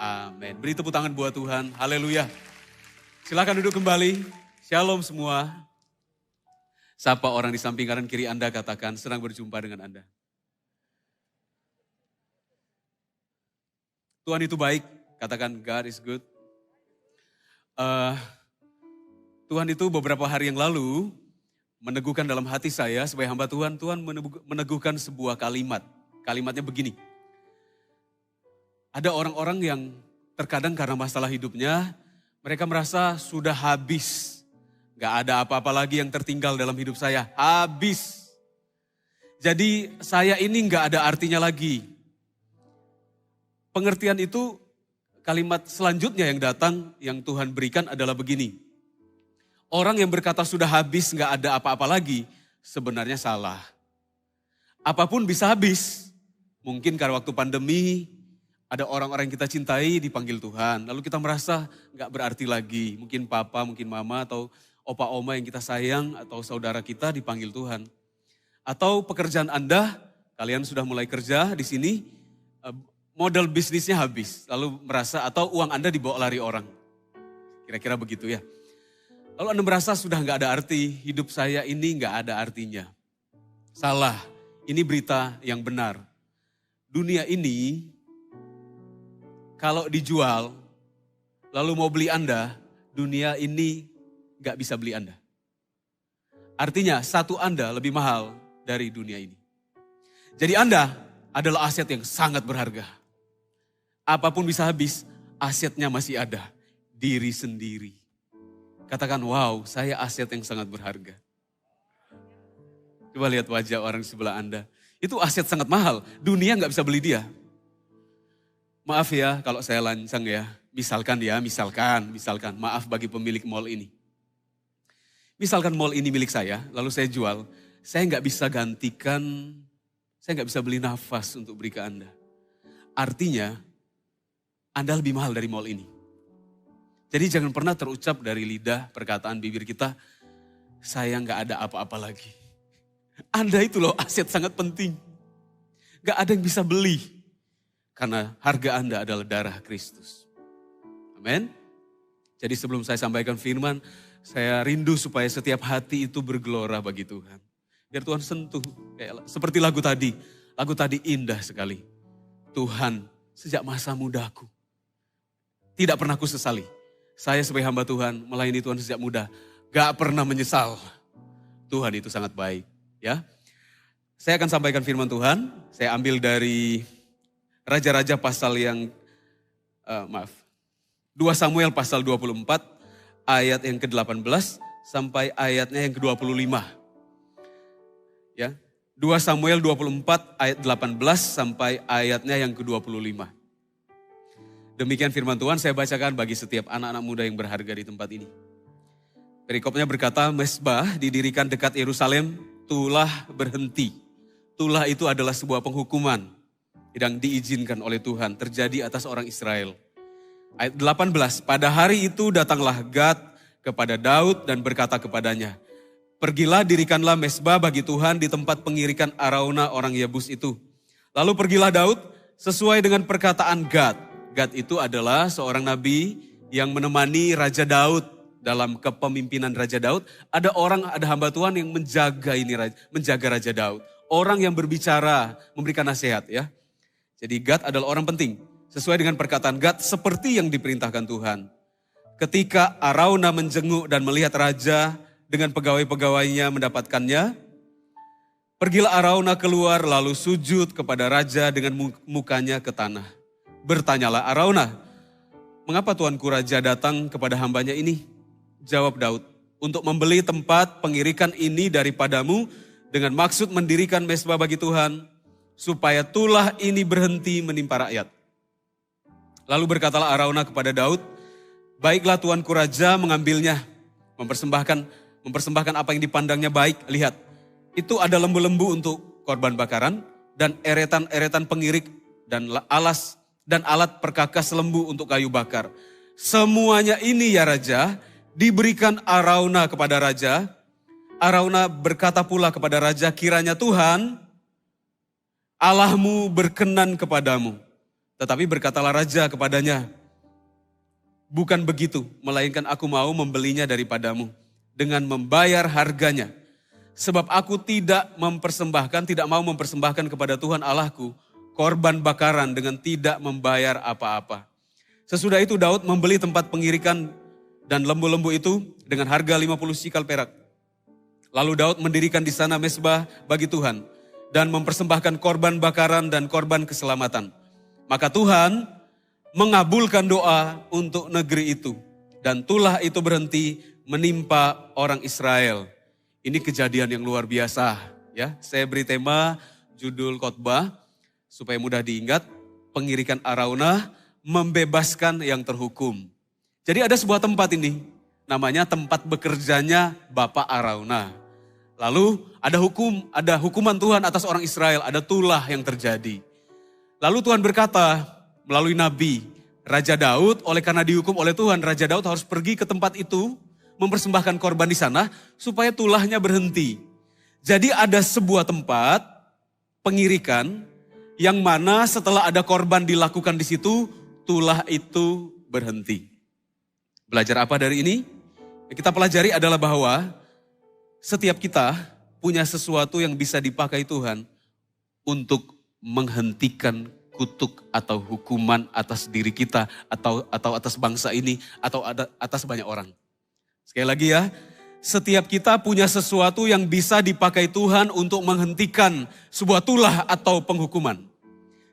Amin. Beri tepuk tangan buat Tuhan. Haleluya. Silakan duduk kembali. Shalom semua. Sapa orang di samping kanan kiri Anda, katakan senang berjumpa dengan Anda. Tuhan itu baik. Katakan God is good. Tuhan itu beberapa hari yang lalu meneguhkan dalam hati saya sebagai hamba Tuhan. Tuhan meneguhkan sebuah kalimat. Kalimatnya begini. Ada orang-orang yang terkadang karena masalah hidupnya, mereka merasa sudah habis. Gak ada apa-apa lagi yang tertinggal dalam hidup saya. Habis. Jadi saya ini gak ada artinya lagi. Pengertian itu, kalimat selanjutnya yang datang, yang Tuhan berikan adalah begini. Orang yang berkata sudah habis, gak ada apa-apa lagi, sebenarnya salah. Apapun bisa habis. Mungkin karena waktu pandemi, ada orang-orang yang kita cintai dipanggil Tuhan. Lalu kita merasa gak berarti lagi. Mungkin papa, mungkin mama, atau opa oma yang kita sayang, atau saudara kita dipanggil Tuhan. Atau pekerjaan Anda, kalian sudah mulai kerja di sini, modal bisnisnya habis, lalu merasa atau uang Anda dibawa lari orang. Kira-kira begitu ya. Lalu Anda merasa sudah gak ada arti, hidup saya ini gak ada artinya. Salah, ini berita yang benar. Dunia ini, kalau dijual, lalu mau beli Anda, dunia ini gak bisa beli Anda. Artinya satu Anda lebih mahal dari dunia ini. Jadi Anda adalah aset yang sangat berharga. Apapun bisa habis, asetnya masih ada. Diri sendiri. Katakan, wow, saya aset yang sangat berharga. Coba lihat wajah orang sebelah Anda. Itu aset sangat mahal. Dunia gak bisa beli dia. Maaf ya kalau saya lancang ya. Misalkan, maaf bagi pemilik mall ini. Misalkan mall ini milik saya, lalu saya jual. Saya gak bisa gantikan, saya gak bisa beli nafas untuk beri ke Anda. Artinya, Anda lebih mahal dari mall ini. Jadi jangan pernah terucap dari lidah perkataan bibir kita, saya gak ada apa-apa lagi. Anda itu loh aset sangat penting. Gak ada yang bisa beli. Karena harga Anda adalah darah Kristus. Amin. Jadi sebelum saya sampaikan firman, saya rindu supaya setiap hati itu bergelora bagi Tuhan. Biar Tuhan sentuh. Seperti lagu tadi. Lagu tadi indah sekali. Tuhan sejak masa mudaku. Tidak pernah ku sesali. Saya sebagai hamba Tuhan melayani Tuhan sejak muda. Gak pernah menyesal. Tuhan itu sangat baik. Ya, saya akan sampaikan firman Tuhan. Saya ambil dari Raja-Raja pasal yang, 2 Samuel pasal 24 ayat yang ke-18 sampai ayatnya yang ke-25. Ya, 2 Samuel 24 ayat 18 sampai ayatnya yang ke-25. Demikian firman Tuhan saya bacakan bagi setiap anak-anak muda yang berharga di tempat ini. Perikopnya berkata, Mesbah didirikan dekat Yerusalem, tulah berhenti. Tulah itu adalah sebuah penghukuman yang diizinkan oleh Tuhan terjadi atas orang Israel. Ayat 18, pada hari itu datanglah Gad kepada Daud dan berkata kepadanya, pergilah dirikanlah mesbah bagi Tuhan di tempat pengirikan Arauna orang Yebus itu. Lalu pergilah Daud sesuai dengan perkataan Gad. Gad itu adalah seorang nabi yang menemani Raja Daud dalam kepemimpinan Raja Daud. Ada hamba Tuhan yang menjaga Raja Daud. Orang yang berbicara, memberikan nasihat ya. Jadi Gad adalah orang penting. Sesuai dengan perkataan Gad seperti yang diperintahkan Tuhan. Ketika Arauna menjenguk dan melihat raja dengan pegawai-pegawainya mendapatkannya, pergilah Arauna keluar lalu sujud kepada raja dengan mukanya ke tanah. Bertanyalah Arauna, mengapa tuanku raja datang kepada hambanya ini? Jawab Daud, untuk membeli tempat pengirikan ini daripadamu dengan maksud mendirikan mesbah bagi Tuhan, supaya tulah ini berhenti menimpa rakyat. Lalu berkatalah Arauna kepada Daud, baiklah tuanku raja mengambilnya, mempersembahkan apa yang dipandangnya baik. Lihat, itu ada lembu-lembu untuk korban bakaran dan eretan-eretan pengirik dan alat perkakas lembu untuk kayu bakar. Semuanya ini ya raja, diberikan Arauna kepada raja. Arauna berkata pula kepada raja, kiranya Tuhan Allahmu berkenan kepadamu, Tetapi berkatalah raja kepadanya, bukan begitu, melainkan aku mau membelinya daripadamu dengan membayar harganya. Sebab aku tidak mau mempersembahkan kepada Tuhan Allahku korban bakaran dengan tidak membayar apa-apa. Sesudah itu Daud membeli tempat pengirikan dan lembu-lembu itu dengan harga 50 sikal perak. Lalu Daud mendirikan di sana mezbah bagi Tuhan dan mempersembahkan korban bakaran dan korban keselamatan. Maka Tuhan mengabulkan doa untuk negeri itu. Dan tulah itu berhenti menimpa orang Israel. Ini kejadian yang luar biasa. Ya, saya beri tema judul khotbah supaya mudah diingat. Pengirikan Araunah membebaskan yang terhukum. Jadi ada sebuah tempat ini. Namanya tempat bekerjanya Bapak Araunah. Lalu ada hukuman Tuhan atas orang Israel. Ada tulah yang terjadi. Lalu Tuhan berkata melalui Nabi, Raja Daud, oleh karena dihukum oleh Tuhan, Raja Daud harus pergi ke tempat itu, mempersembahkan korban di sana, supaya tulahnya berhenti. Jadi ada sebuah tempat pengirikan, yang mana setelah ada korban dilakukan di situ, tulah itu berhenti. Belajar apa dari ini? Yang kita pelajari adalah bahwa setiap kita punya sesuatu yang bisa dipakai Tuhan untuk menghentikan kutuk atau hukuman atas diri kita atau atas bangsa ini atau atas banyak orang. Sekali lagi ya, setiap kita punya sesuatu yang bisa dipakai Tuhan untuk menghentikan sebuah tulah atau penghukuman.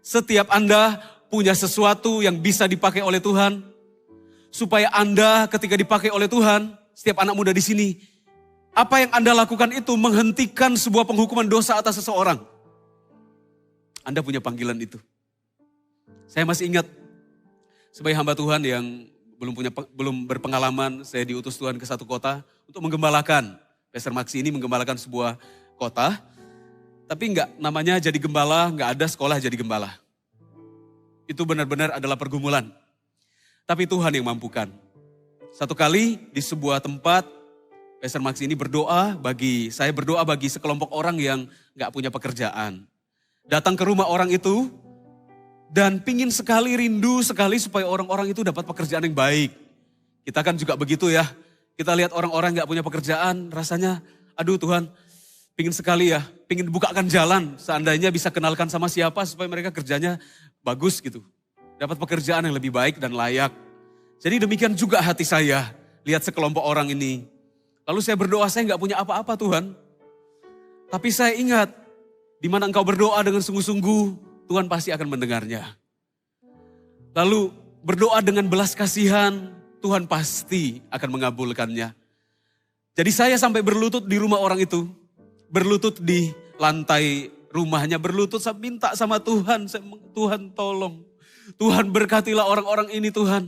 Setiap Anda punya sesuatu yang bisa dipakai oleh Tuhan supaya Anda ketika dipakai oleh Tuhan, setiap anak muda di sini, apa yang Anda lakukan itu menghentikan sebuah penghukuman dosa atas seseorang. Anda punya panggilan itu. Saya masih ingat sebagai hamba Tuhan yang belum berpengalaman, saya diutus Tuhan ke satu kota untuk menggembalakan. Pastor Maxi ini menggembalakan sebuah kota, tapi enggak namanya jadi gembala, enggak ada sekolah jadi gembala. Itu benar-benar adalah pergumulan. Tapi Tuhan yang mampukan. Satu kali di sebuah tempat, Pastor Maxi ini saya berdoa bagi sekelompok orang yang enggak punya pekerjaan. Datang ke rumah orang itu dan rindu sekali supaya orang-orang itu dapat pekerjaan yang baik. Kita kan juga begitu ya. Kita lihat orang-orang gak punya pekerjaan, rasanya aduh Tuhan, pingin sekali ya, pingin bukakan jalan. Seandainya bisa kenalkan sama siapa supaya mereka kerjanya bagus gitu. Dapat pekerjaan yang lebih baik dan layak. Jadi demikian juga hati saya, lihat sekelompok orang ini. Lalu saya berdoa, saya gak punya apa-apa Tuhan. Tapi saya ingat, di mana engkau berdoa dengan sungguh-sungguh, Tuhan pasti akan mendengarnya. Lalu berdoa dengan belas kasihan, Tuhan pasti akan mengabulkannya. Jadi saya sampai berlutut di rumah orang itu, berlutut di lantai rumahnya, berlutut minta sama Tuhan, Tuhan tolong. Tuhan berkatilah orang-orang ini Tuhan.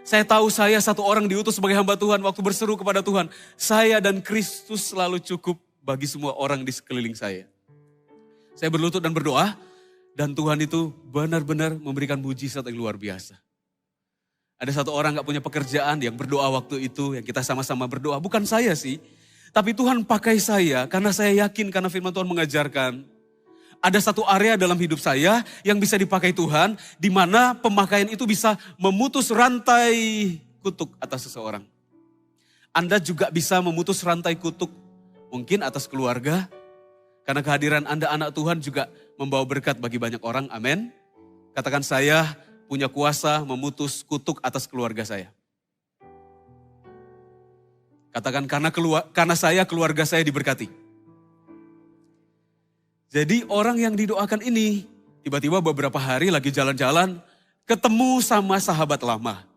Saya tahu saya satu orang diutus sebagai hamba Tuhan waktu berseru kepada Tuhan. Saya dan Kristus selalu cukup bagi semua orang di sekeliling saya. Saya berlutut dan berdoa, dan Tuhan itu benar-benar memberikan mujizat yang luar biasa. Ada satu orang gak punya pekerjaan yang berdoa waktu itu, yang kita sama-sama berdoa. Bukan saya sih, tapi Tuhan pakai saya karena saya yakin karena firman Tuhan mengajarkan. Ada satu area dalam hidup saya yang bisa dipakai Tuhan, di mana pemakaian itu bisa memutus rantai kutuk atas seseorang. Anda juga bisa memutus rantai kutuk, mungkin atas keluarga, karena kehadiran Anda anak Tuhan juga membawa berkat bagi banyak orang, amin. Katakan saya punya kuasa memutus kutuk atas keluarga saya. Katakan karena keluarga saya diberkati. Jadi orang yang didoakan ini, tiba-tiba beberapa hari lagi jalan-jalan, ketemu sama sahabat lama.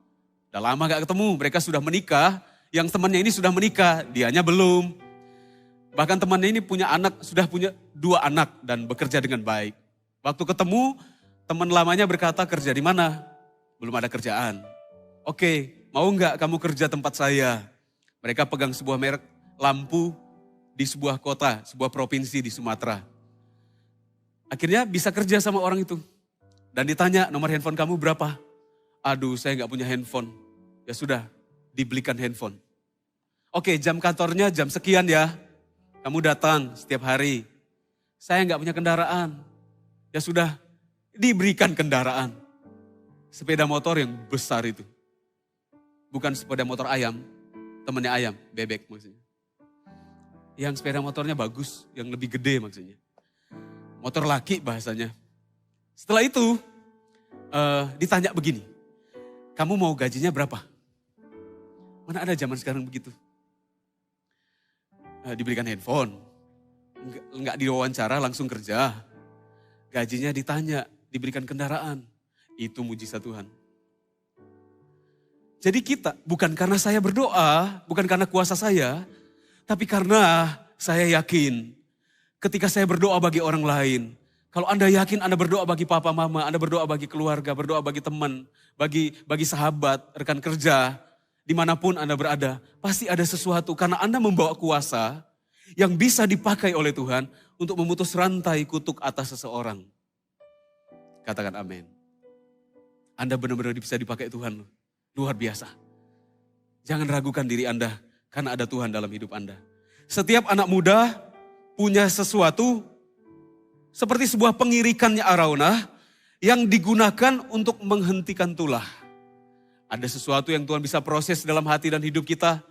Udah lama gak ketemu, mereka sudah menikah, yang temannya ini sudah menikah, dianya belum. Bahkan temannya ini sudah punya 2 anak dan bekerja dengan baik. Waktu ketemu, teman lamanya berkata, kerja di mana? Belum ada kerjaan. Oke, mau nggak kamu kerja tempat saya? Mereka pegang sebuah merek lampu di sebuah kota, sebuah provinsi di Sumatera. Akhirnya bisa kerja sama orang itu. Dan ditanya, nomor handphone kamu berapa? Aduh, saya nggak punya handphone. Ya sudah, dibelikan handphone. Oke, jam kantornya jam sekian ya. Kamu datang setiap hari. Saya nggak punya kendaraan. Ya sudah, diberikan kendaraan. Sepeda motor yang besar itu. Bukan sepeda motor ayam, temannya ayam, bebek maksudnya. Yang sepeda motornya bagus, yang lebih gede maksudnya. Motor laki bahasanya. Setelah itu ditanya begini, kamu mau gajinya berapa? Mana ada zaman sekarang begitu. Diberikan handphone, enggak diwawancara langsung kerja. Gajinya ditanya, diberikan kendaraan. Itu mujizat Tuhan. Jadi kita, bukan karena saya berdoa, bukan karena kuasa saya, tapi karena saya yakin ketika saya berdoa bagi orang lain, kalau Anda yakin Anda berdoa bagi papa mama, Anda berdoa bagi keluarga, berdoa bagi teman, bagi sahabat, rekan kerja, dimanapun Anda berada, pasti ada sesuatu karena Anda membawa kuasa yang bisa dipakai oleh Tuhan untuk memutus rantai kutuk atas seseorang. Katakan amin. Anda benar-benar bisa dipakai Tuhan. Luar biasa. Jangan ragukan diri Anda karena ada Tuhan dalam hidup Anda. Setiap anak muda punya sesuatu seperti sebuah pengirikannya Araunah yang digunakan untuk menghentikan tulah. Ada sesuatu yang Tuhan bisa proses dalam hati dan hidup kita.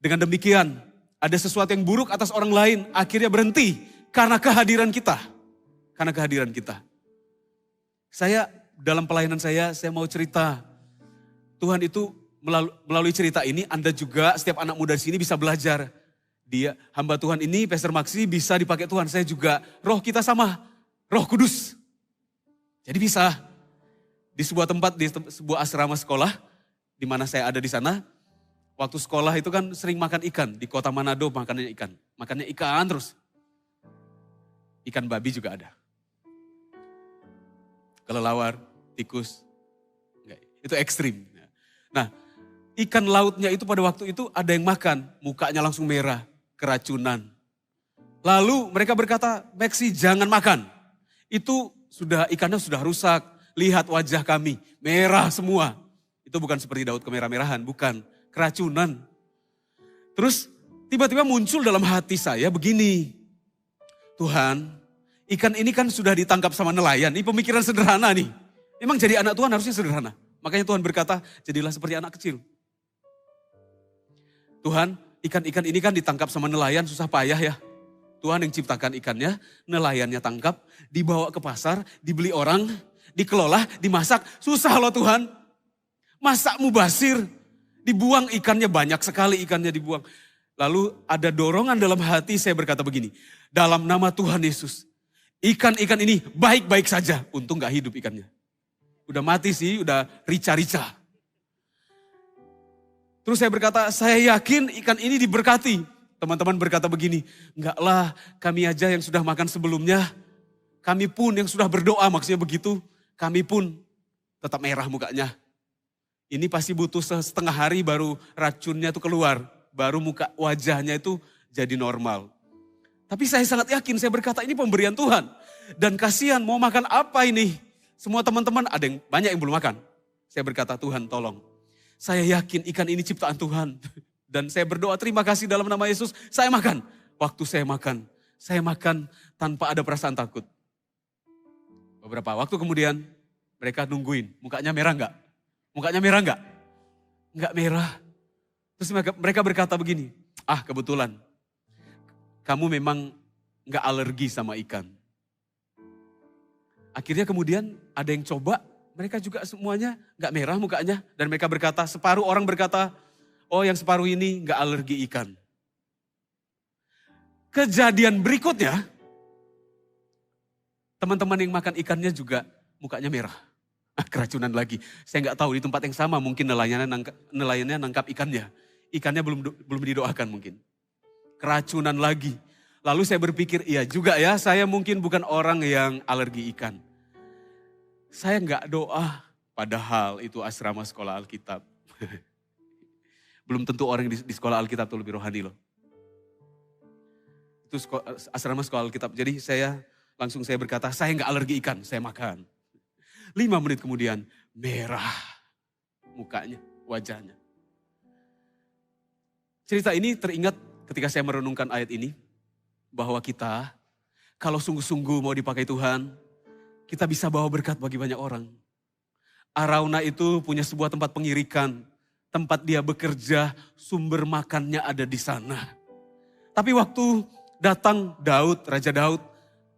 Dengan demikian, ada sesuatu yang buruk atas orang lain akhirnya berhenti karena kehadiran kita. Karena kehadiran kita. Saya dalam pelayanan saya mau cerita. Tuhan itu melalui cerita ini Anda juga setiap anak muda di sini bisa belajar. Dia hamba Tuhan ini Pastor Maxi bisa dipakai Tuhan. Saya juga roh kita sama Roh Kudus. Jadi bisa di sebuah tempat di sebuah asrama sekolah di mana saya ada di sana. Waktu sekolah itu kan sering makan ikan di kota Manado makannya ikan. Makannya ikan terus. Ikan babi juga ada. Kelelawar, tikus. Itu ekstrim. Nah, ikan lautnya itu pada waktu itu ada yang makan, mukanya langsung merah, keracunan. Lalu mereka berkata, Maxi jangan makan. Itu ikannya sudah rusak, lihat wajah kami, merah semua. Itu bukan seperti Daud kemerah-merahan, bukan, keracunan. Terus tiba-tiba muncul dalam hati saya begini, Tuhan, ikan ini kan sudah ditangkap sama nelayan, ini pemikiran sederhana nih. Emang jadi anak Tuhan harusnya sederhana. Makanya Tuhan berkata, jadilah seperti anak kecil. Tuhan, ikan-ikan ini kan ditangkap sama nelayan, susah payah ya. Tuhan yang ciptakan ikannya, nelayannya tangkap, dibawa ke pasar, dibeli orang, dikelola, dimasak. Susah loh Tuhan. Masak mubasir, dibuang ikannya, banyak sekali ikannya dibuang. Lalu ada dorongan dalam hati saya berkata begini, dalam nama Tuhan Yesus, ikan-ikan ini baik-baik saja. Untung gak hidup ikannya. Udah mati sih, udah rica-rica. Terus saya berkata, saya yakin ikan ini diberkati. Teman-teman berkata begini, enggaklah kami aja yang sudah makan sebelumnya. Kami pun yang sudah berdoa maksudnya begitu. Kami pun tetap merah mukanya. Ini pasti butuh setengah hari baru racunnya itu keluar. Baru muka wajahnya itu jadi normal. Tapi saya sangat yakin, saya berkata ini pemberian Tuhan. Dan kasihan mau makan apa ini? Semua teman-teman ada yang banyak yang belum makan. Saya berkata, Tuhan tolong. Saya yakin ikan ini ciptaan Tuhan. Dan saya berdoa terima kasih dalam nama Yesus. Saya makan. Waktu saya makan tanpa ada perasaan takut. Beberapa waktu kemudian mereka nungguin. Mukanya merah enggak? Mukanya merah enggak? Enggak merah. Terus mereka berkata begini. Ah kebetulan. Kamu memang enggak alergi sama ikan. Akhirnya kemudian ada yang coba, mereka juga semuanya gak merah mukanya. Dan mereka berkata, separuh orang berkata, oh yang separuh ini gak alergi ikan. Kejadian berikutnya, teman-teman yang makan ikannya juga mukanya merah. Keracunan lagi. Saya gak tahu di tempat yang sama mungkin nelayannya nangkap ikannya. Ikannya belum didoakan mungkin. Keracunan lagi. Lalu saya berpikir, iya juga ya, saya mungkin bukan orang yang alergi ikan. Saya enggak doa, padahal itu asrama sekolah Alkitab. Belum tentu orang di sekolah Alkitab itu lebih rohani loh. Itu asrama sekolah Alkitab. Jadi saya berkata, saya enggak alergi ikan, saya makan. 5 menit kemudian, merah mukanya, wajahnya. Cerita ini teringat ketika saya merenungkan ayat ini. Bahwa kita kalau sungguh-sungguh mau dipakai Tuhan, kita bisa bawa berkat bagi banyak orang. Arauna itu punya sebuah tempat pengirikan, tempat dia bekerja, sumber makannya ada di sana. Tapi waktu datang Daud, Raja Daud,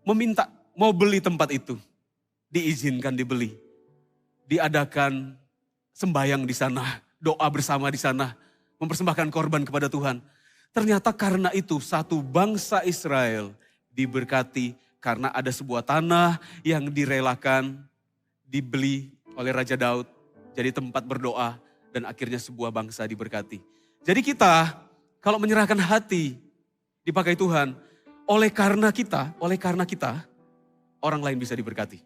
meminta mau beli tempat itu, diizinkan dibeli. Diadakan sembahyang di sana, doa bersama di sana, mempersembahkan korban kepada Tuhan. Ternyata karena itu satu bangsa Israel diberkati karena ada sebuah tanah yang direlakan, dibeli oleh Raja Daud, jadi tempat berdoa dan akhirnya sebuah bangsa diberkati. Jadi kita kalau menyerahkan hati dipakai Tuhan, oleh karena kita orang lain bisa diberkati.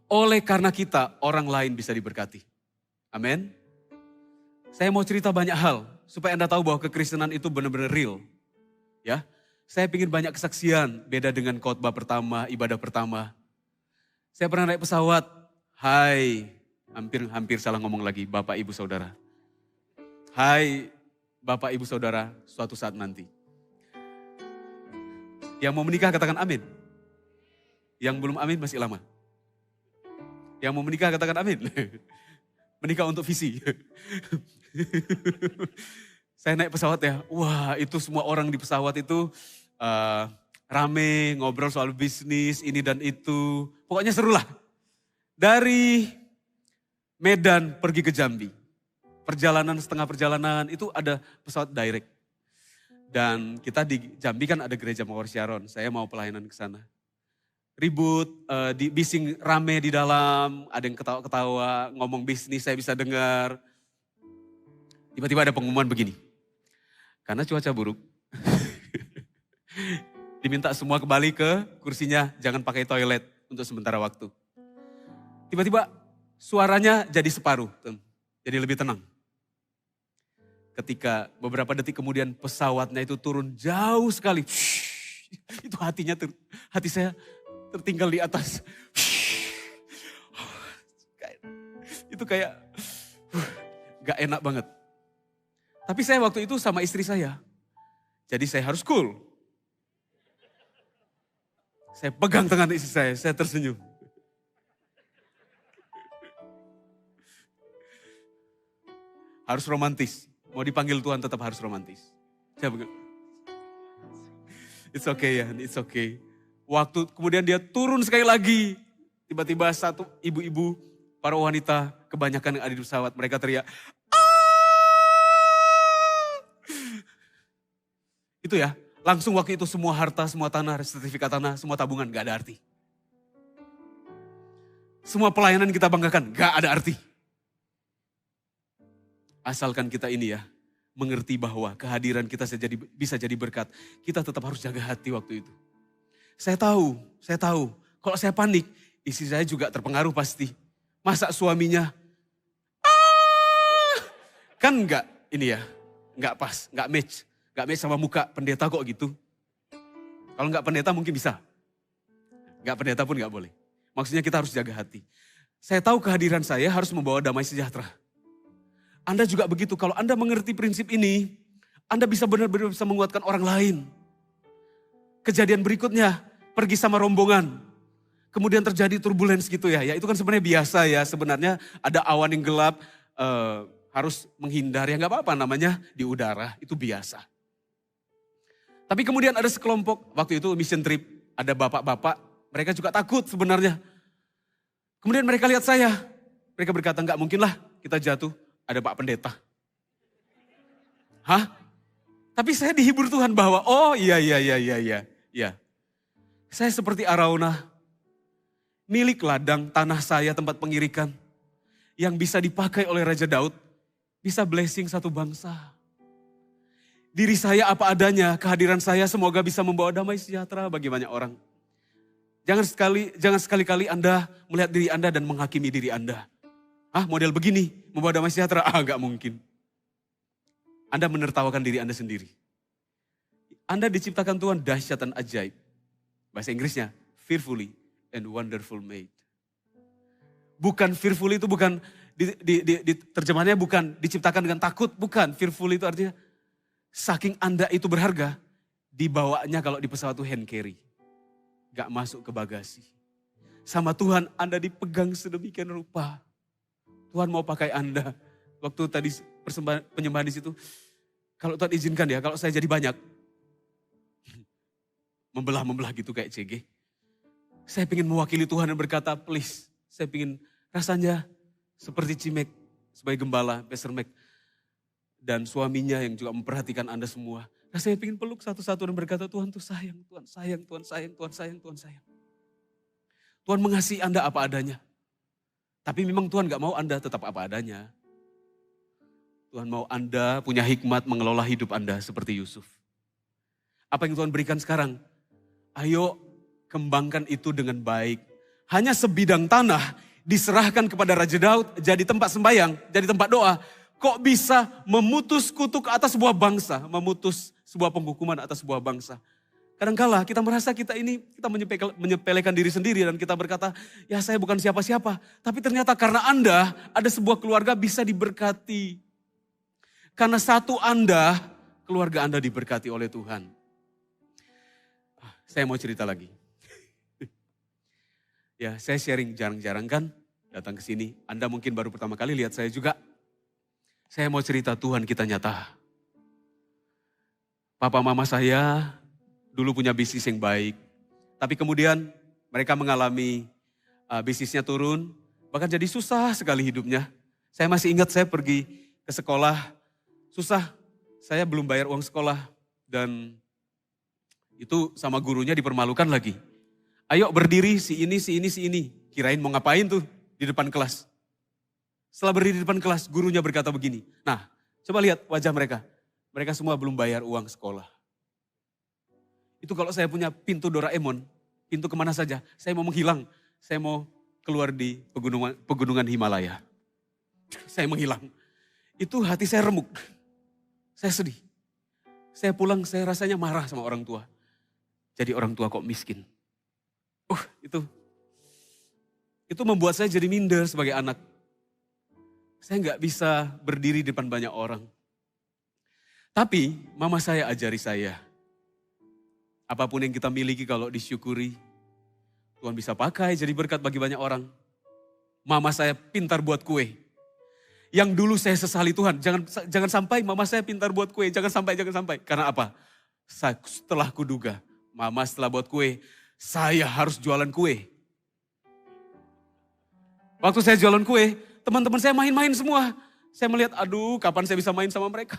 Oleh karena kita orang lain bisa diberkati. Amin. Saya mau cerita banyak hal supaya Anda tahu bahwa kekristenan itu benar-benar real. Ya, saya ingin banyak kesaksian, beda dengan khotbah pertama, ibadah pertama. Saya pernah naik pesawat. Hai, hampir salah ngomong lagi, Bapak Ibu Saudara. Hai, Bapak Ibu Saudara, suatu saat nanti. Yang mau menikah katakan amin. Yang belum amin masih lama. Yang mau menikah katakan amin. Menikah untuk visi. Saya naik pesawat ya, wah itu semua orang di pesawat itu rame, ngobrol soal bisnis, ini dan itu. Pokoknya seru lah. Dari Medan pergi ke Jambi. Setengah perjalanan itu ada pesawat direct. Dan kita di Jambi kan ada gereja Mawar Syaron. Saya mau pelayanan ke sana. Ribut, bising rame di dalam, ada yang ketawa-ketawa, ngomong bisnis saya bisa dengar. Tiba-tiba ada pengumuman begini. Karena cuaca buruk, diminta semua kembali ke kursinya, jangan pakai toilet untuk sementara waktu. Tiba-tiba suaranya jadi separuh, jadi lebih tenang. Ketika beberapa detik kemudian pesawatnya itu turun jauh sekali. Itu hati saya tertinggal di atas. Itu kayak gak enak banget. Tapi saya waktu itu sama istri saya. Jadi saya harus cool. Saya pegang tangan istri saya tersenyum. Harus romantis. Mau dipanggil Tuhan tetap harus romantis. Saya pegang. It's okay ya, it's okay. Waktu kemudian dia turun sekali lagi. Tiba-tiba satu ibu-ibu, para wanita, kebanyakan yang ada di pesawat, mereka teriak. Itu ya, langsung waktu itu semua harta, semua tanah, sertifikat tanah, semua tabungan gak ada arti. Semua pelayanan kita banggakan, gak ada arti. Asalkan kita ini ya, mengerti bahwa kehadiran kita bisa jadi berkat. Kita tetap harus jaga hati waktu itu. Saya tahu. Kalau saya panik, istri saya juga terpengaruh pasti. Masa suaminya, kan enggak ini ya, enggak pas, enggak match sama muka pendeta kok gitu. Kalau enggak pendeta mungkin bisa. Enggak pendeta pun enggak boleh. Maksudnya kita harus jaga hati. Saya tahu kehadiran saya harus membawa damai sejahtera. Anda juga begitu, kalau Anda mengerti prinsip ini, Anda bisa benar-benar bisa menguatkan orang lain. Kejadian berikutnya, pergi sama rombongan. Kemudian terjadi turbulence gitu ya. Ya itu kan sebenarnya biasa ya. Sebenarnya ada awan yang gelap, harus menghindar. Ya gak apa-apa namanya di udara, itu biasa. Tapi kemudian ada sekelompok, waktu itu mission trip, ada bapak-bapak, mereka juga takut sebenarnya. Kemudian mereka lihat saya, mereka berkata gak mungkin lah kita jatuh, ada Pak Pendeta. Hah? Tapi saya dihibur Tuhan bahwa, oh iya. Saya seperti Arauna, milik ladang tanah saya tempat pengirikan yang bisa dipakai oleh Raja Daud, bisa blessing satu bangsa. Diri saya apa adanya, kehadiran saya semoga bisa membawa damai sejahtera bagi banyak orang. Jangan sekali-kali Anda melihat diri Anda dan menghakimi diri Anda. Model begini, membawa damai sejahtera? Enggak mungkin. Anda menertawakan diri Anda sendiri. Anda diciptakan Tuhan dahsyat dan ajaib. Bahasa Inggrisnya, fearfully and wonderful made. Bukan fearfully itu bukan, di terjemahannya bukan diciptakan dengan takut, bukan. Fearfully itu artinya, saking Anda itu berharga, dibawanya kalau di pesawat itu hand carry. Gak masuk ke bagasi. sama Tuhan, Anda dipegang sedemikian rupa. Tuhan mau pakai Anda. Waktu tadi penyembahan di situ, kalau Tuhan izinkan ya, kalau saya jadi banyak, membelah gitu kayak CG. Saya ingin mewakili Tuhan dan berkata, please, saya ingin rasanya seperti Cimek, sebagai gembala, Pastor Mac, dan suaminya yang juga memperhatikan Anda semua. Rasanya ingin peluk satu-satu dan berkata, Tuhan tuh sayang, Tuhan sayang, Tuhan sayang, Tuhan sayang, Tuhan sayang. Tuhan mengasihi Anda apa adanya. Tapi memang Tuhan gak mau Anda tetap apa adanya. Tuhan mau Anda punya hikmat mengelola hidup Anda seperti Yusuf. Apa yang Tuhan berikan sekarang? Ayo kembangkan itu dengan baik. Hanya sebidang tanah diserahkan kepada Raja Daud jadi tempat sembahyang, jadi tempat doa. Kok bisa memutus kutuk atas sebuah bangsa, memutus sebuah penghukuman atas sebuah bangsa. Kadangkala kita merasa kita menyepelekan diri sendiri dan kita berkata, ya saya bukan siapa-siapa. Tapi ternyata karena Anda ada sebuah keluarga bisa diberkati. Karena satu Anda, keluarga Anda diberkati oleh Tuhan. Saya mau cerita lagi. Ya, saya sharing jarang-jarang kan datang ke sini. Anda mungkin baru pertama kali lihat saya juga. Saya mau cerita Tuhan kita nyata. Papa mama saya dulu punya bisnis yang baik. Tapi kemudian mereka mengalami bisnisnya turun. Bahkan jadi susah sekali hidupnya. Saya masih ingat saya pergi ke sekolah. Susah, saya belum bayar uang sekolah. Dan itu sama gurunya dipermalukan lagi. Ayo berdiri si ini. Kirain mau ngapain tuh di depan kelas. Setelah berdiri di depan kelas, gurunya berkata begini. Nah, coba lihat wajah mereka. Mereka semua belum bayar uang sekolah. Itu kalau saya punya pintu Doraemon, pintu kemana saja, saya mau menghilang. Saya mau keluar di pegunungan Himalaya. Saya menghilang. Itu hati saya remuk. Saya sedih. Saya pulang, saya rasanya marah sama orang tua. Jadi orang tua kok miskin. Itu membuat saya jadi minder sebagai anak. Saya nggak bisa berdiri di depan banyak orang. Tapi mama saya ajari saya. Apapun yang kita miliki kalau disyukuri, Tuhan bisa pakai jadi berkat bagi banyak orang. Mama saya pintar buat kue. Yang dulu saya sesali Tuhan, jangan sampai mama saya pintar buat kue, jangan sampai. Karena apa? Setelah kuduga, mama setelah buat kue, saya harus jualan kue. Waktu saya jualan kue, teman-teman saya main-main semua. Saya melihat, aduh kapan saya bisa main sama mereka.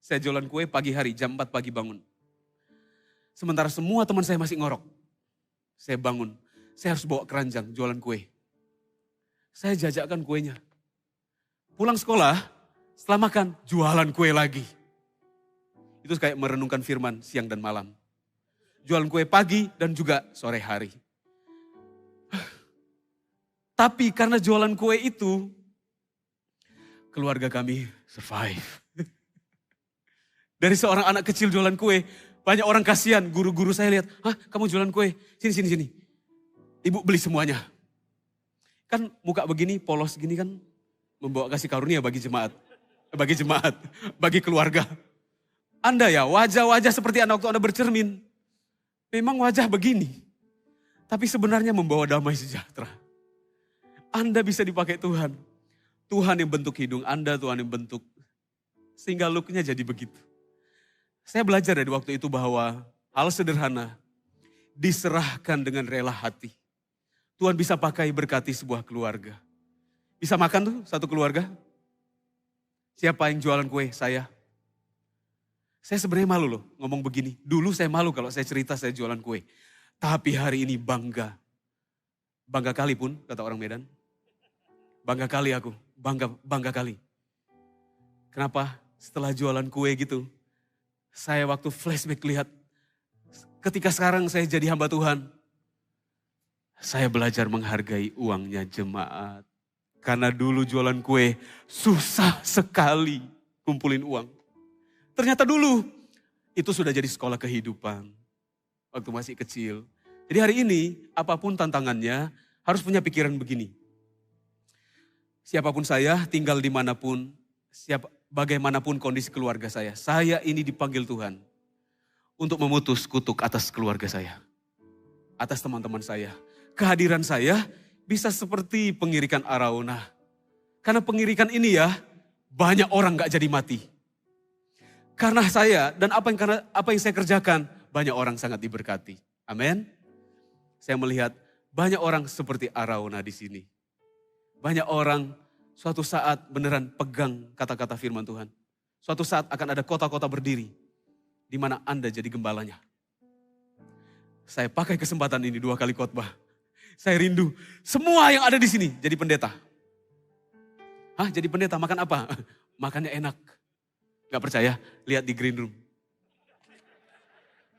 Saya jualan kue pagi hari, jam 4 pagi bangun. Sementara semua teman saya masih ngorok. Saya bangun, saya harus bawa keranjang jualan kue. Saya jajakkan kuenya. Pulang sekolah, setelah makan, jualan kue lagi. Itu kayak merenungkan firman siang dan malam. Jualan kue pagi dan juga sore hari. Tapi karena jualan kue itu, keluarga kami survive. Dari seorang anak kecil jualan kue, banyak orang kasihan, guru-guru saya lihat, hah kamu jualan kue, sini. Ibu beli semuanya. Kan muka begini, polos gini kan, membawa kasih karunia bagi jemaat, bagi keluarga. Anda ya, wajah-wajah seperti anak waktu Anda bercermin, memang wajah begini. Tapi sebenarnya membawa damai sejahtera. Anda bisa dipakai Tuhan. Tuhan yang bentuk hidung Anda, Tuhan yang bentuk. Sehingga looknya jadi begitu. Saya belajar dari waktu itu bahwa hal sederhana diserahkan dengan rela hati. Tuhan bisa pakai berkati sebuah keluarga. Bisa makan tuh satu keluarga. Siapa yang jualan kue? Saya. Saya sebenarnya malu loh ngomong begini. Dulu saya malu kalau saya cerita saya jualan kue. Tapi hari ini bangga. Bangga kali pun kata orang Medan. Bangga kali aku, bangga kali. Kenapa? Setelah jualan kue gitu, saya waktu flashback lihat, ketika sekarang saya jadi hamba Tuhan, saya belajar menghargai uangnya jemaat. Karena dulu jualan kue susah sekali kumpulin uang. Ternyata dulu itu sudah jadi sekolah kehidupan. Waktu masih kecil. Jadi hari ini apapun tantangannya harus punya pikiran begini. Siapapun saya, tinggal dimanapun, bagaimanapun kondisi keluarga saya ini dipanggil Tuhan untuk memutus kutuk atas keluarga saya, atas teman-teman saya. kehadiran saya bisa seperti pengirikan Araunah. Karena pengirikan ini ya, banyak orang gak jadi mati. Karena saya dan apa yang saya kerjakan, banyak orang sangat diberkati. Amin. Saya melihat banyak orang seperti Araunah di sini. Banyak orang suatu saat beneran pegang kata-kata firman Tuhan. Suatu saat akan ada kota-kota berdiri di mana Anda jadi gembalanya. Saya pakai kesempatan ini 2 kali khotbah. Saya rindu semua yang ada di sini jadi pendeta. Hah, jadi pendeta makan apa? Makannya enak. Gak percaya? Lihat di green room.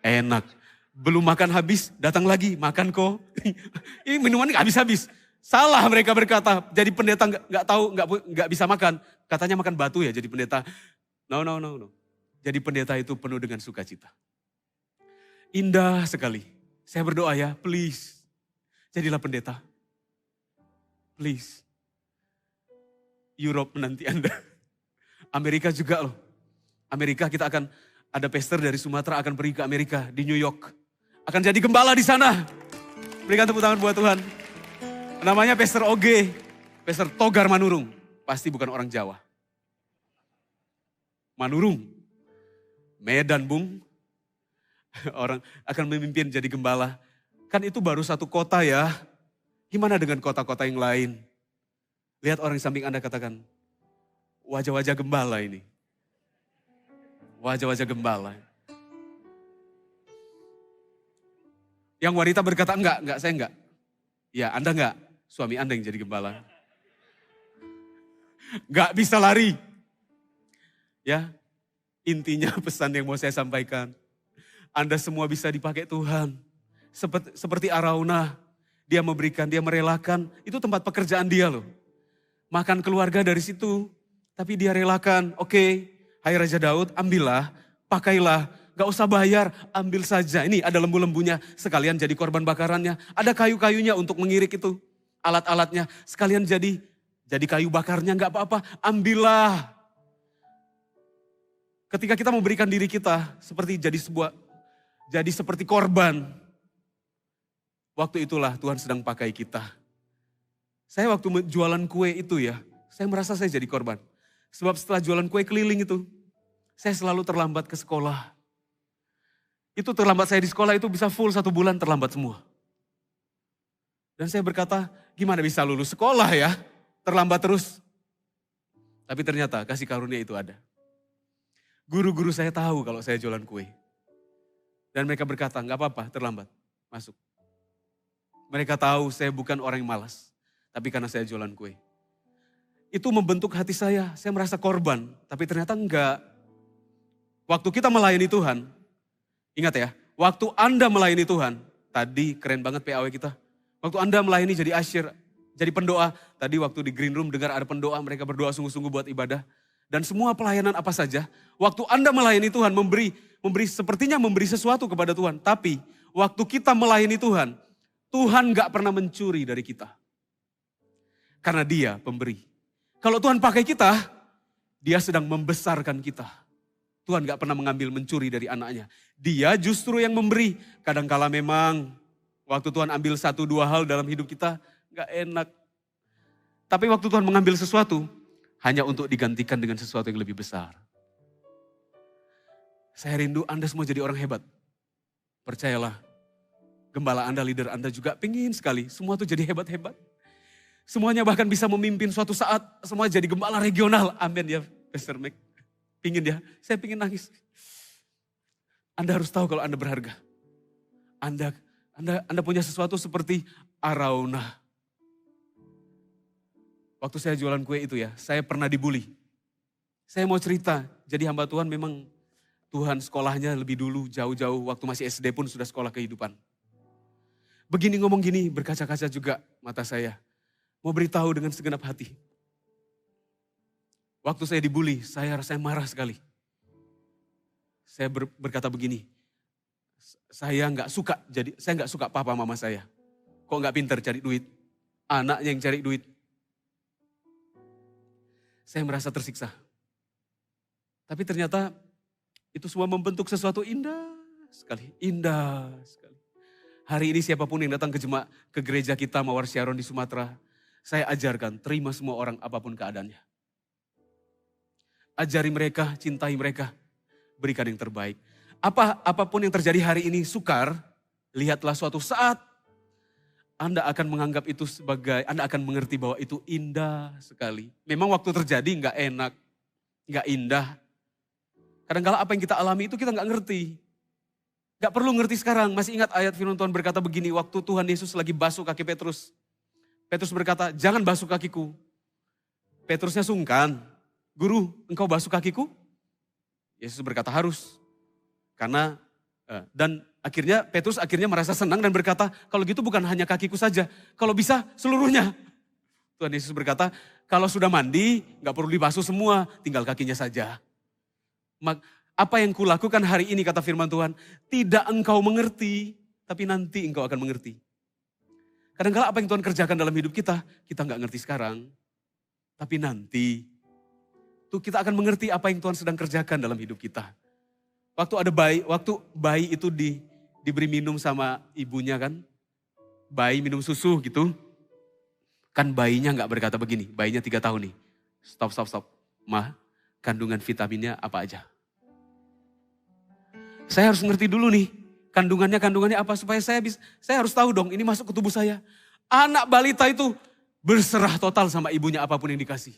Enak. Belum makan habis, datang lagi, makan kok. Ini minumannya gak habis-habis. Salah mereka berkata, jadi pendeta gak tahu, gak bisa makan. Katanya makan batu ya jadi pendeta. No. Jadi pendeta itu penuh dengan sukacita. Indah sekali. Saya berdoa ya, please. Jadilah pendeta. Please. Europe menanti Anda. Amerika juga loh. Amerika kita akan ada pastor dari Sumatera akan pergi ke Amerika di New York. Akan jadi gembala di sana. Berikan tepuk tangan buat Tuhan. Namanya Pastor Oge. Pastor Togar Manurung. Pasti bukan orang Jawa. Manurung. Medan Bung. Orang akan memimpin jadi gembala. Kan itu baru satu kota ya. Gimana dengan kota-kota yang lain? Lihat orang di samping Anda katakan, wajah-wajah gembala ini. Wajah-wajah gembala. Yang wanita berkata, enggak, saya enggak. Ya, Anda enggak. Suami Anda yang jadi gembala. Enggak bisa lari. Ya, intinya pesan yang mau saya sampaikan. Anda semua bisa dipakai Tuhan. Seperti Araunah, dia memberikan, dia merelakan. Itu tempat pekerjaan dia loh. Makan keluarga dari situ. Tapi dia relakan, oke, hai Raja Daud, ambillah, pakailah. Gak usah bayar, ambil saja. Ini ada lembu-lembunya, sekalian jadi korban bakarannya. Ada kayu-kayunya untuk mengirik itu. Alat-alatnya, sekalian jadi kayu bakarnya, gak apa-apa. Ambillah. Ketika kita memberikan diri kita jadi seperti korban. Waktu itulah Tuhan sedang pakai kita. Saya waktu jualan kue itu ya, saya merasa saya jadi korban. Sebab setelah jualan kue keliling itu, saya selalu terlambat ke sekolah. Itu terlambat saya di sekolah itu bisa full 1 bulan terlambat semua. Dan saya berkata, gimana bisa lulus sekolah ya? Terlambat terus. Tapi ternyata kasih karunia itu ada. Guru-guru saya tahu kalau saya jualan kue. Dan mereka berkata, gak apa-apa terlambat, masuk. Mereka tahu saya bukan orang yang malas. Tapi karena saya jualan kue. Itu membentuk hati saya merasa korban. Tapi ternyata enggak. Waktu kita melayani Tuhan, ingat ya, waktu Anda melayani Tuhan, tadi keren banget PAW kita. Waktu Anda melayani jadi asyir, jadi pendoa. Tadi waktu di green room dengar ada pendoa, mereka berdoa sungguh-sungguh buat ibadah. Dan semua pelayanan apa saja, waktu Anda melayani Tuhan, sepertinya memberi sesuatu kepada Tuhan. Tapi waktu kita melayani Tuhan, Tuhan gak pernah mencuri dari kita. Karena Dia pemberi. Kalau Tuhan pakai kita, Dia sedang membesarkan kita. Tuhan gak pernah mencuri dari anaknya. Dia justru yang memberi. Kadangkala memang waktu Tuhan ambil 1-2 hal dalam hidup kita, gak enak. Tapi waktu Tuhan mengambil sesuatu, hanya untuk digantikan dengan sesuatu yang lebih besar. Saya rindu Anda semua jadi orang hebat. Percayalah, gembala Anda, leader Anda juga pengen sekali. Semua tuh jadi hebat-hebat. Semuanya bahkan bisa memimpin suatu saat, semua jadi gembala regional. Amin ya, Pastor Mac. Pingin ya, saya pingin nangis. Anda harus tahu kalau Anda berharga. Anda punya sesuatu seperti Araunah. Waktu saya jualan kue itu ya, saya pernah dibully. Saya mau cerita, jadi hamba Tuhan memang Tuhan sekolahnya lebih dulu, jauh-jauh waktu masih SD pun sudah sekolah kehidupan. Begini ngomong gini, berkaca-kaca juga mata saya. Mau beritahu dengan segenap hati. Waktu saya dibully, saya marah sekali. Saya berkata begini, saya nggak suka papa mama saya. Kok nggak pintar cari duit? Anaknya yang cari duit. Saya merasa tersiksa. Tapi ternyata itu semua membentuk sesuatu indah sekali. Indah sekali. Hari ini siapapun yang datang ke gereja kita Mawar Syaron di Sumatera, saya ajarkan terima semua orang apapun keadaannya. Ajari mereka, cintai mereka, berikan yang terbaik. Apapun yang terjadi hari ini sukar, lihatlah suatu saat Anda akan menganggap itu Anda akan mengerti bahwa itu indah sekali. Memang waktu terjadi nggak enak, nggak indah. Kadang-kala apa yang kita alami itu kita nggak ngerti. Nggak perlu ngerti sekarang. Masih ingat ayat firman Tuhan berkata begini, waktu Tuhan Yesus lagi basuh kaki Petrus. Petrus berkata, jangan basuh kakiku. Petrusnya sungkan, guru engkau basuh kakiku? Yesus berkata harus. Karena, dan Petrus akhirnya merasa senang dan berkata, kalau gitu bukan hanya kakiku saja, kalau bisa seluruhnya. Tuhan Yesus berkata, kalau sudah mandi, gak perlu dibasuh semua, tinggal kakinya saja. Apa yang kulakukan hari ini kata firman Tuhan, tidak engkau mengerti, tapi nanti engkau akan mengerti. Kadang-kadang apa yang Tuhan kerjakan dalam hidup kita gak ngerti sekarang, tapi nanti kita akan mengerti apa yang Tuhan sedang kerjakan dalam hidup kita. Waktu bayi itu diberi minum sama ibunya kan, bayi minum susu gitu, kan bayinya gak berkata begini, bayinya 3 tahun nih, stop, mah kandungan vitaminnya apa aja. Saya harus ngerti dulu nih, kandungannya apa supaya saya harus tahu dong ini masuk ke tubuh saya. Anak balita itu berserah total sama ibunya apapun yang dikasih.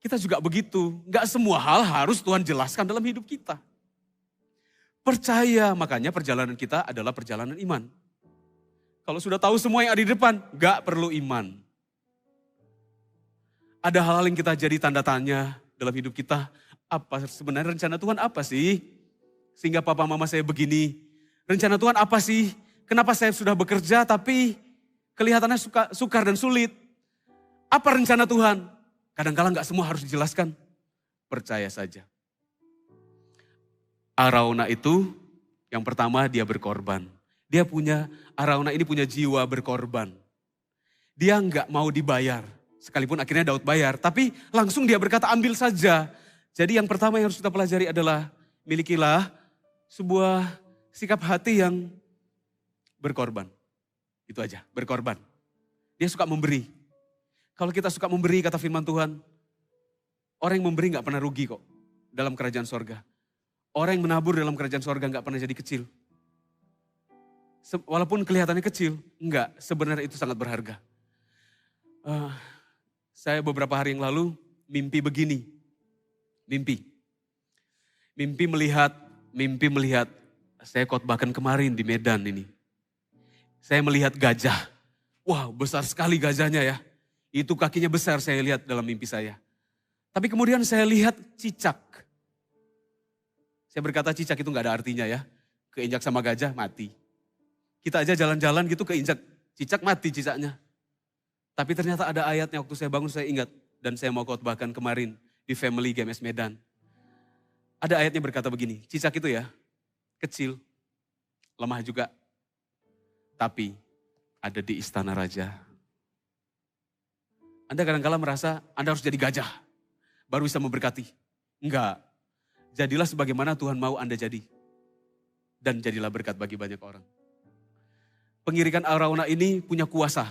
Kita juga begitu, gak semua hal harus Tuhan jelaskan dalam hidup kita. Percaya, makanya perjalanan kita adalah perjalanan iman. Kalau sudah tahu semua yang ada di depan, gak perlu iman. Ada hal-hal yang kita jadi tanda tanya dalam hidup kita. Apa sebenarnya rencana Tuhan apa sih? Sehingga papa mama saya begini. Rencana Tuhan apa sih? Kenapa saya sudah bekerja tapi kelihatannya sukar dan sulit? Apa rencana Tuhan? Kadang-kadang gak semua harus dijelaskan. Percaya saja. Arauna itu yang pertama dia berkorban. Arauna ini punya jiwa berkorban. Dia gak mau dibayar. Sekalipun akhirnya Daud bayar. Tapi langsung dia berkata ambil saja. Jadi yang pertama yang harus kita pelajari adalah milikilah sebuah sikap hati yang berkorban. Itu aja, berkorban. Dia suka memberi. Kalau kita suka memberi, kata firman Tuhan, orang yang memberi gak pernah rugi kok dalam kerajaan sorga. Orang yang menabur dalam kerajaan sorga gak pernah jadi kecil. Walaupun kelihatannya kecil, enggak, sebenarnya itu sangat berharga. Saya beberapa hari yang lalu mimpi begini. Mimpi melihat, saya khotbahkan kemarin di Medan ini. Saya melihat gajah. Wah, besar sekali gajahnya ya. Itu kakinya besar saya lihat dalam mimpi saya. Tapi kemudian saya lihat cicak. Saya berkata cicak itu gak ada artinya ya. Keinjak sama gajah mati. Kita aja jalan-jalan gitu keinjak cicak mati cicaknya. Tapi ternyata ada ayatnya waktu saya bangun saya ingat. Dan saya mau khotbahkan kemarin di Family GMS Medan. Ada ayatnya berkata begini, cicak itu ya kecil, lemah juga. Tapi ada di istana raja. Anda kadang-kala merasa Anda harus jadi gajah, baru bisa memberkati. Enggak, jadilah sebagaimana Tuhan mau Anda jadi. Dan jadilah berkat bagi banyak orang. Pengirikan Arauna ini punya kuasa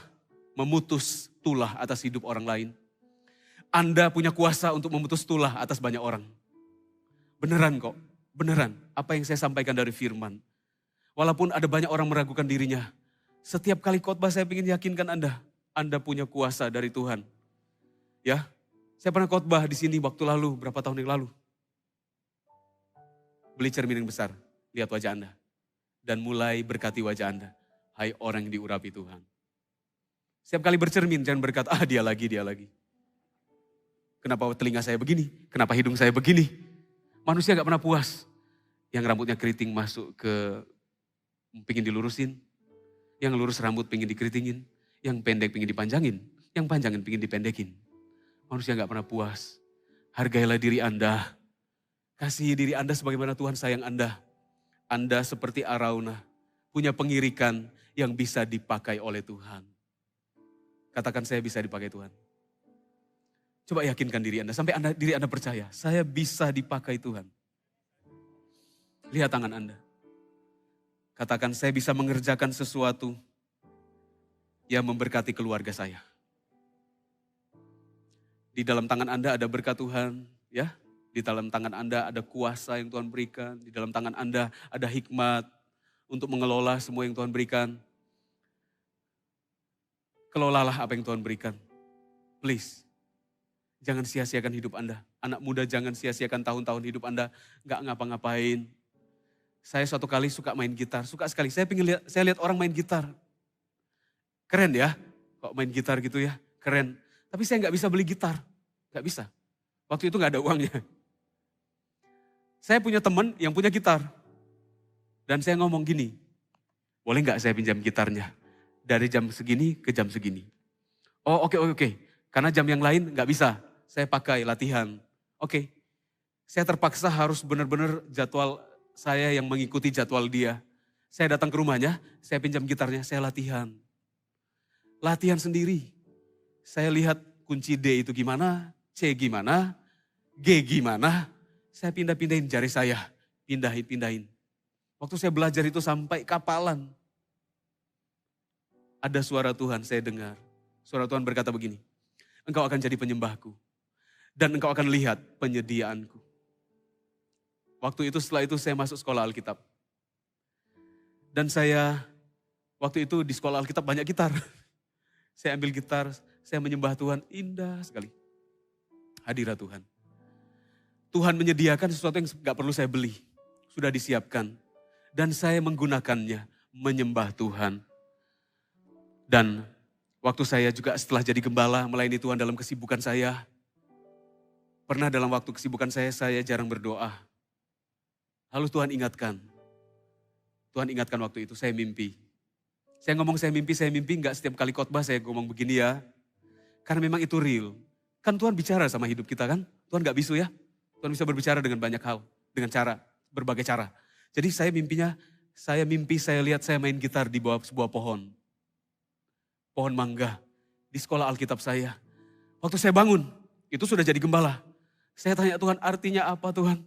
memutus tulah atas hidup orang lain. Anda punya kuasa untuk memutus tulah atas banyak orang. Beneran kok, beneran. Apa yang saya sampaikan dari firman. Walaupun ada banyak orang meragukan dirinya. Setiap kali khotbah saya ingin yakinkan Anda punya kuasa dari Tuhan. Ya, saya pernah khotbah di sini waktu lalu, berapa tahun yang lalu. Beli cermin yang besar, lihat wajah Anda. Dan mulai berkati wajah Anda. Hai orang yang diurapi Tuhan. Setiap kali bercermin, jangan berkata, dia lagi. Kenapa telinga saya begini? Kenapa hidung saya begini? Manusia gak pernah puas. Yang rambutnya keriting masuk pingin dilurusin. Yang lurus rambut pingin dikeritingin. Yang pendek pingin dipanjangin. Yang panjangin pingin dipendekin. Manusia gak pernah puas. Hargailah diri Anda. Kasihi diri Anda sebagaimana Tuhan sayang Anda. Anda seperti Arauna. Punya pengirikan yang bisa dipakai oleh Tuhan. Katakan saya bisa dipakai Tuhan. Coba yakinkan diri Anda, sampai diri Anda percaya, saya bisa dipakai Tuhan. Lihat tangan Anda. Katakan, saya bisa mengerjakan sesuatu yang memberkati keluarga saya. Di dalam tangan Anda ada berkat Tuhan, ya. Di dalam tangan Anda ada kuasa yang Tuhan berikan. Di dalam tangan Anda ada hikmat untuk mengelola semua yang Tuhan berikan. Kelolalah apa yang Tuhan berikan. Please, jangan sia-siakan hidup Anda. Anak muda jangan sia-siakan tahun-tahun hidup Anda. Gak ngapa-ngapain. Saya suatu kali suka main gitar, suka sekali. Saya lihat orang main gitar. Keren ya, kok main gitar gitu ya, keren. Tapi saya gak bisa beli gitar, gak bisa. Waktu itu gak ada uangnya. Saya punya teman yang punya gitar. Dan saya ngomong gini, boleh gak saya pinjam gitarnya? Dari jam segini ke jam segini. Oh oke. Karena jam yang lain gak bisa, saya pakai latihan. Oke, saya terpaksa harus benar-benar jadwal saya yang mengikuti jadwal dia. Saya datang ke rumahnya, saya pinjam gitarnya, saya latihan. Latihan sendiri. Saya lihat kunci D itu gimana, C gimana, G gimana. Saya pindah-pindahin jari saya, pindahin. Waktu saya belajar itu sampai kapalan. Ada suara Tuhan saya dengar. Suara Tuhan berkata begini, engkau akan jadi penyembahku. Dan engkau akan lihat penyediaanku. Waktu itu setelah itu saya masuk sekolah Alkitab. Dan saya waktu itu di sekolah Alkitab banyak gitar. Saya ambil gitar, saya menyembah Tuhan, indah sekali. Hadirat Tuhan. Tuhan menyediakan sesuatu yang gak perlu saya beli. Sudah disiapkan. Dan saya menggunakannya, menyembah Tuhan. Dan waktu saya juga setelah jadi gembala, melayani Tuhan dalam kesibukan saya. Pernah dalam waktu kesibukan saya jarang berdoa. Lalu Tuhan ingatkan waktu itu, saya mimpi. Saya ngomong saya mimpi, gak setiap kali khotbah saya ngomong begini ya. Karena memang itu real. Kan Tuhan bicara sama hidup kita kan, Tuhan gak bisu ya. Tuhan bisa berbicara dengan banyak hal, dengan berbagai cara. Jadi saya mimpi, saya lihat saya main gitar di bawah sebuah pohon. Pohon mangga, di sekolah Alkitab saya. Waktu saya bangun, itu sudah jadi gembala. Saya tanya Tuhan, artinya apa Tuhan?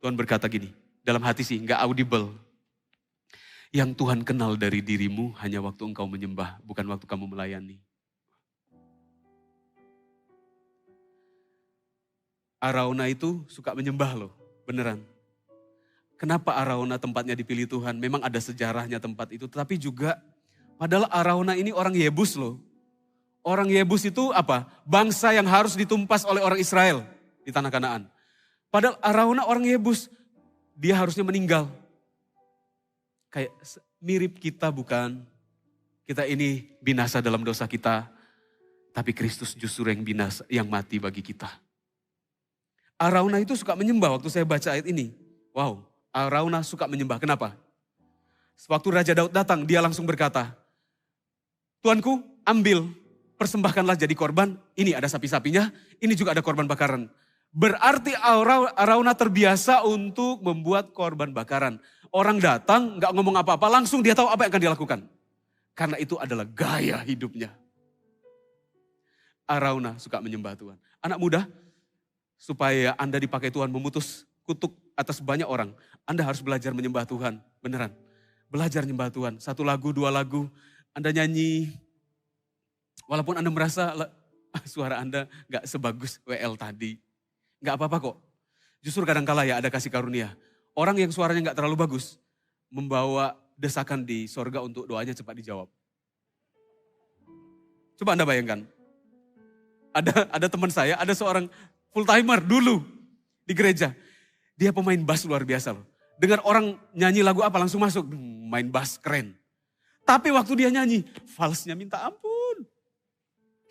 Tuhan berkata gini, dalam hati sih, gak audible. Yang Tuhan kenal dari dirimu hanya waktu engkau menyembah, bukan waktu kamu melayani. Arauna itu suka menyembah loh, beneran. Kenapa Arauna tempatnya dipilih Tuhan? Memang ada sejarahnya tempat itu, tetapi juga padahal Arauna ini orang Yebus loh. Orang Yebus itu apa? Bangsa yang harus ditumpas oleh orang Israel di tanah Kanaan. Padahal Arauna orang Yebus, dia harusnya meninggal. Kayak mirip kita bukan? Kita ini binasa dalam dosa kita, tapi Kristus justru yang binasa, yang mati bagi kita. Arauna itu suka menyembah waktu saya baca ayat ini. Wow, Arauna suka menyembah. Kenapa? Waktu Raja Daud datang, dia langsung berkata, Tuanku, ambil, persembahkanlah jadi korban. Ini ada sapi-sapinya, ini juga ada korban bakaran. Berarti Arauna terbiasa untuk membuat korban bakaran. Orang datang, gak ngomong apa-apa, langsung dia tahu apa yang akan dia lakukan. Karena itu adalah gaya hidupnya. Arauna suka menyembah Tuhan. Anak muda, supaya Anda dipakai Tuhan memutus kutuk atas banyak orang, Anda harus belajar menyembah Tuhan, beneran. Belajar menyembah Tuhan, 1 lagu, 2 lagu, Anda nyanyi. Walaupun Anda merasa suara Anda gak sebagus WL tadi. Gak apa-apa kok. Justru kadang-kala ya ada kasih karunia. Orang yang suaranya gak terlalu bagus, membawa desakan di sorga untuk doanya cepat dijawab. Coba Anda bayangkan. Ada teman saya, ada seorang full timer dulu di gereja. Dia pemain bass luar biasa loh. Dengar orang nyanyi lagu apa langsung masuk, main bass keren. Tapi waktu dia nyanyi, falsnya minta ampun.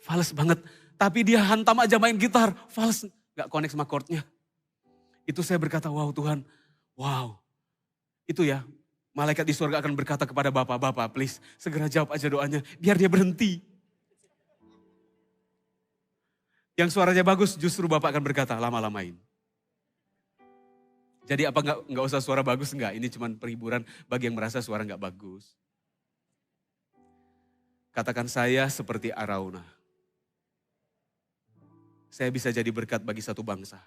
Fals banget. Tapi dia hantam aja main gitar, fals. Gak connect sama chordnya. Itu saya berkata, wow Tuhan, wow. Itu ya, malaikat di surga akan berkata kepada Bapak, please segera jawab aja doanya, biar dia berhenti. Yang suaranya bagus justru Bapak akan berkata, lama-lamain. Jadi apa nggak usah suara bagus? Enggak, ini cuma perhiburan bagi yang merasa suara nggak bagus. Katakan saya seperti Arauna. Saya bisa jadi berkat bagi satu bangsa.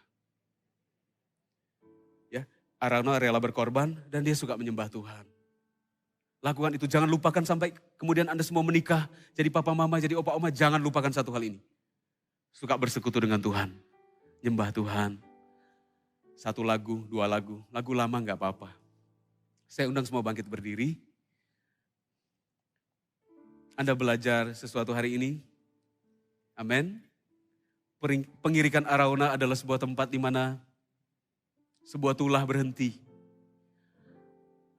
Ya, Arauna rela berkorban dan dia suka menyembah Tuhan. Lakukan itu, jangan lupakan sampai kemudian Anda semua menikah, jadi papa mama, jadi opa oma, jangan lupakan satu hal ini. Suka bersekutu dengan Tuhan, nyembah Tuhan. 1 lagu, 2 lagu, lagu lama gak apa-apa. Saya undang semua bangkit berdiri. Anda belajar sesuatu hari ini. Amin. Pengirikan Arauna adalah sebuah tempat di mana sebuah tulah berhenti.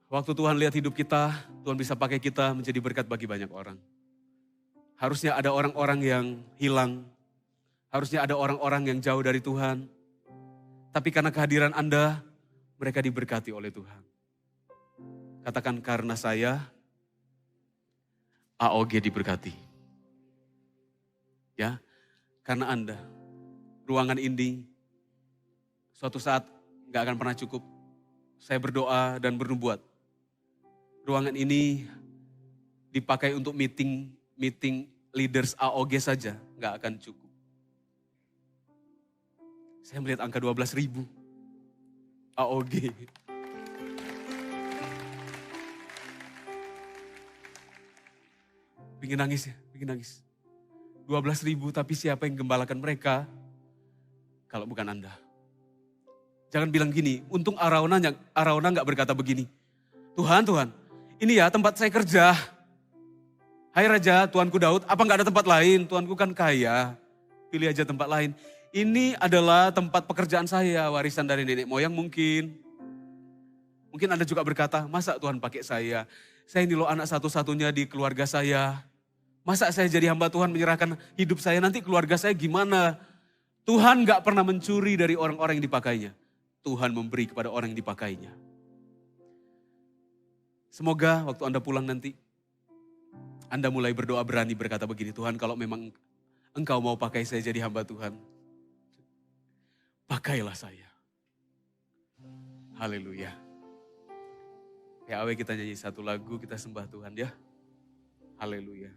Waktu Tuhan lihat hidup kita, Tuhan bisa pakai kita menjadi berkat bagi banyak orang. Harusnya ada orang-orang yang hilang. Harusnya ada orang-orang yang jauh dari Tuhan. Tapi karena kehadiran Anda, mereka diberkati oleh Tuhan. Katakan, karena saya, AOG diberkati. Ya, karena Anda, ruangan ini suatu saat gak akan pernah cukup. Saya berdoa dan bernubuat. Ruangan ini dipakai untuk meeting leaders AOG saja, gak akan cukup. Saya melihat angka 12.000 AOG. Bikin nangis ya, bikin nangis. 12.000 tapi siapa yang gembalakan mereka kalau bukan Anda? Jangan bilang gini, untung Arauna gak berkata begini. Tuhan, ini ya tempat saya kerja. Hai Raja, Tuanku Daud, apa gak ada tempat lain? Tuanku kan kaya, pilih aja tempat lain. Ini adalah tempat pekerjaan saya, warisan dari nenek moyang mungkin. Mungkin Anda juga berkata, masa Tuhan pakai saya? Saya ini loh anak satu-satunya di keluarga saya. Masa saya jadi hamba Tuhan menyerahkan hidup saya, nanti keluarga saya gimana? Tuhan gak pernah mencuri dari orang-orang yang dipakainya. Tuhan memberi kepada orang yang dipakainya. Semoga waktu Anda pulang nanti, Anda mulai berdoa berani berkata begini, Tuhan kalau memang Engkau mau pakai saya jadi hamba Tuhan, pakailah saya. Haleluya. Ya, kita nyanyi 1 lagu, kita sembah Tuhan ya. Haleluya.